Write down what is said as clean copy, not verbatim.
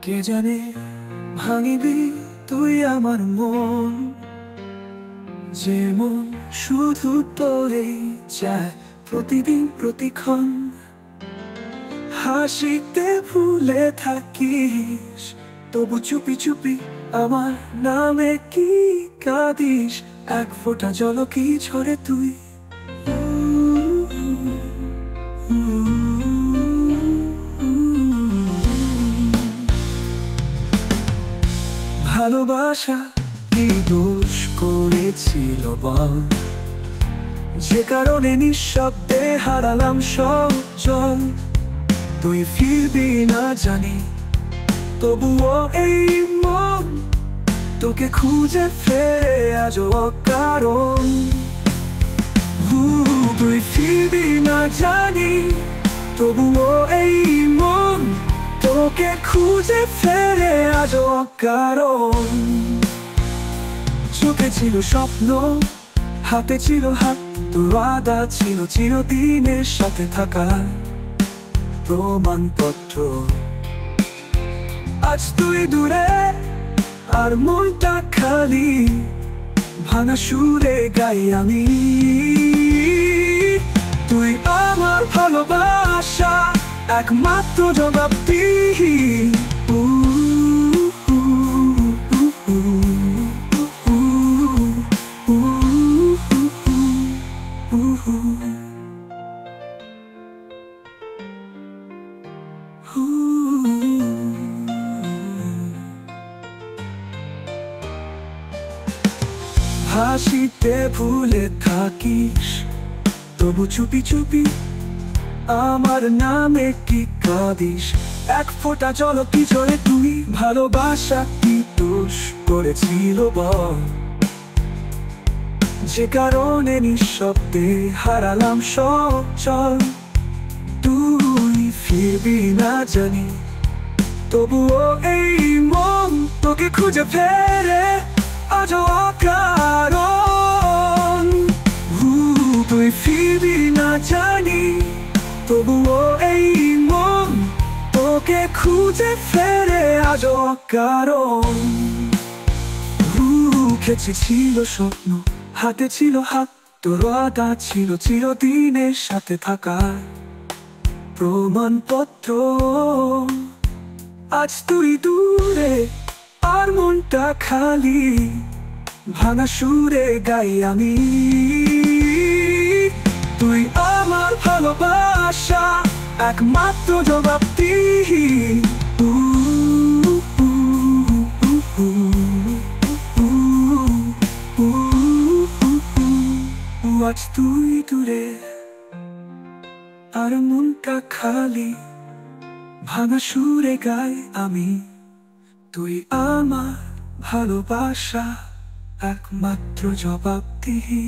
কে জানে ভাঙিবি তুই আমার মন, যে মন শুধু তোরেই চায় প্রতিদিন প্রতিক্ষণ। হাসিতে ভুলে থাকিস, তবু চুপি চুপি আমার নামে কি কাঁদিস। এক ফোঁটা জল কি ঝরে তুই। ভালোবাসা কি দোষ করেছিল বল, যে কারণে নিঃশব্দে হারালাম সব জল। তুই ফিরবি না জানি, তবুও এই মন তোকে খুঁজে ফেরে আজও অকারণ। তুই ফিরবি না জানি, তবুও এই মন তোকে খুঁজে ফেরে আজও অকারণ। চোখে ছিল স্বপ্ন, হাতে ছিল হাত, তোর ওয়াদা ছিল চিরদিনের সাথে থাকা প্রমাণপত্র। আজ তুই দূরে আর মনটা খালি, ভাঙা সুরে গাই আমি। তুই আমার ভালোবাসা একমাত্র জবাবদিহি। হাসিতে ভুলে থাকিস, তবু চুপি চুপি আমার নামে কি কাঁদিস। এক ফোঁটা জল কি ঝরে তুই। ভালোবাসা কি দোষ করেছিল বল, যে কারণে নিঃশব্দে হারালাম সব চল। তুই ফিরবি না জানি, তবুও এই মন তোকে খুঁজে ফেরে আজও অকারণ। তুই ফিরবি না জানি, তবুও এই মন তোকে খুঁজে ফেরে আজও অকারণ। খেছে ছিল স্বপ্ন, হাতে ছিল হাত, তোর ওয়াদা ছিল চিরদিনের সাথে থাকা প্রমাণপত্র। আজ তুই দূরে আর মনটা খালি, ভাঙা সুরে গাই আমি। তুই আমার ভালোবাসা একমাত্র জবাবদিহি। আজ তুই দূরে আর মনটা খালি, ভাঙা সুরে গাই আমি। তুই আমার ভালোবাসা একমাত্র জবাবদিহি।